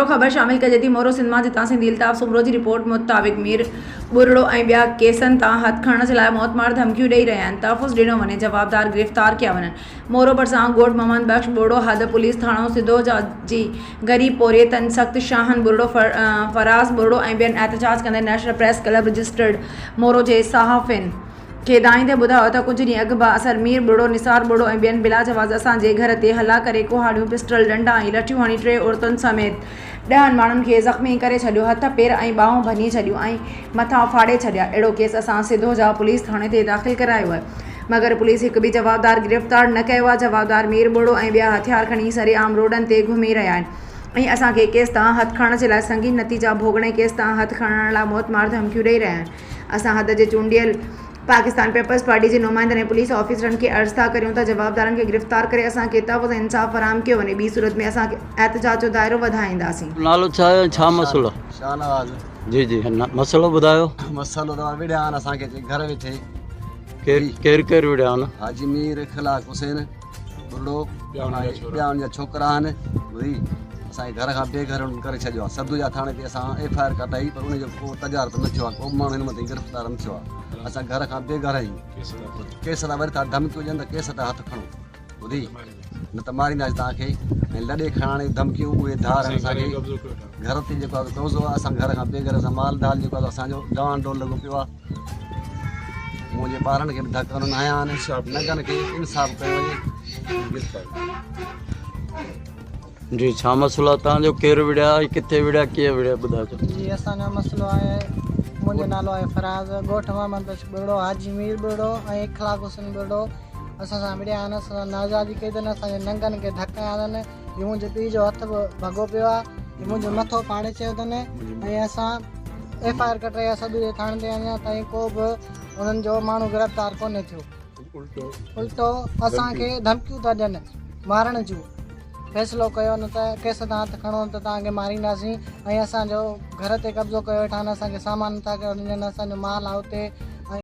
मोरो ख़बर शामिल कजे थी। मोरो सिंध मां जितां सिंधी इल्ताफ़ सुमरो जी रिपोर्ट मुताबिक़ मीर बुरड़ो ऐं ॿिया केसनि तां हथ खणण जे लाइ मौतमार धमकियूं ॾेई रहिया आहिनि। तहफ़ुज़ ॾिनो वञे, जवाबदार गिरफ़्तार कया वञनि। मोरो भरिसां ॻोठ मोहम्मद बख्श बुरड़ो हद पुलिस थाणो सिधोजा जी ग़रीब पोरिए तन सख़्त शाहन बुरड़ो फराज़ बुरड़ो ऐं ॿियनि एहतजाज कंदे नेशनल प्रेस क्लब रजिस्टर्ड मोरो जे सहाफ़िन खे दाईंदे ॿुधायो त कुझु ॾींहं अॻु बाअसर मीर बुरड़ो, निसार बुरड़ो ऐं ॿियनि बिला जवाज़ असांजे घर ते हला करे कुहाड़ियूं, पिस्टल, डंडा ऐं लठियूं हणी 3 औरतुनि समेत 10 माण्हुनि खे ज़ख़्मी करे छॾियो, हथ पेर ऐं ॿाहूं भञी छॾियूं ऐं मथां फाड़े छॾिया। अहिड़ो केस असां सिधोजा पुलिस थाणे ते दाख़िल करायो आहे, मगर पुलिस हिकु बि जवाबदार गिरफ़्तार न कयो आहे। जवाबदार मीर बुरड़ो ऐं ॿिया हथियार खणी सरेआम रोडनि ते घुमी रहिया आहिनि ऐं असांखे केस तां हथ खणण जे लाइ संगीन नतीजा भोगणे, केस तां हथ खणण लाइ मौतमार धमकियूं ॾेई रहिया आहिनि। असां हद जे चूंडियल पाकिस्तान पीपल्स पार्टी जे नुमाइंदनि ऐं पुलिस ऑफिसरनि खे अर्ज़ था करियूं त जवाबदारनि खे गिरफ़्तार करे असांखे तहफ़्फ़ुज़ ऐं इंसाफ़ फराहम कयो वञे। ॿी सूरत में असां एहतजाज जो दाइरो वधाईंदासीं। नालो छा आहे, छा मसलो? शाहनवाज़ जी जी, मसलो ॿुधायो। मसलो त विड़िया आहिनि असांखे घर वेठे। केरु विड़िया आहिनि? हाजी मीर, इख़लाक़ हुसैन बुरड़ो, ॿिया उन जा छोकिरा आहिनि। वरी असांजे घर खां बेघर करे छॾियो आहे। सदुजा थाणे ते असां FIR कटाई, पर उनजो को तजारत न थियो आहे, को माण्हू हिन मथां गिरफ़्तार न थियो आहे। असां घर खां बेघर आहियूं। केस था वरी था धमकियूं ॾियनि त केस था हथ खणो, ॿुधी न त मारींदासीं तव्हांखे। ऐं लॾे खणण जी धमकियूं, उहे धार असांखे घर ते जेको आहे कब्ज़ो आहे। असां घर खां बेघर, असां माल दाल जेको आहे असांजो डांड डोल लॻो पियो आहे। मुंहिंजे ॿारनि खे बि धक न आया आहिनि। नगनि खे इंसाफ़ कयो वञे। जी, छा मसलो आहे तव्हांजो? केरु विड़िया, किथे विड़िया, कीअं विड़िया, ॿुधाइजो। जी, असांजो मसलो आहे, मुंहिंजो नालो आहे फराज़, ॻोठ मोहम्मद बख्श बुरड़ो, हाजी मीर बुरड़ो ऐं इख़लाक़ हुसैन बुरड़ो असां सां विड़िया आहिनि। असां नाज़ादी कई अथनि, असांजे नंगनि खे धक आया अथनि। हीउ मुंहिंजे पीउ जो हथ भॻो पियो आहे, हीउ मुंहिंजो मथो फाड़े छॾियो अथनि ऐं असां FIR कटाई आहे सदुजे थाणे ते। अञा ताईं को बि उन्हनि जो माण्हू गिरफ़्तार कोन्हे थियो। उल्टो असांखे धमकियूं था ॾियनि मारण जूं। फ़ैसिलो कयो न त केस तां हथ खणो त तव्हांखे मारींदासीं ऐं असांजो घर ते कब्ज़ो कयो वेठा आहिनि। असांखे सामान नथा कयो ॾियनि, असांजो माल आहे उते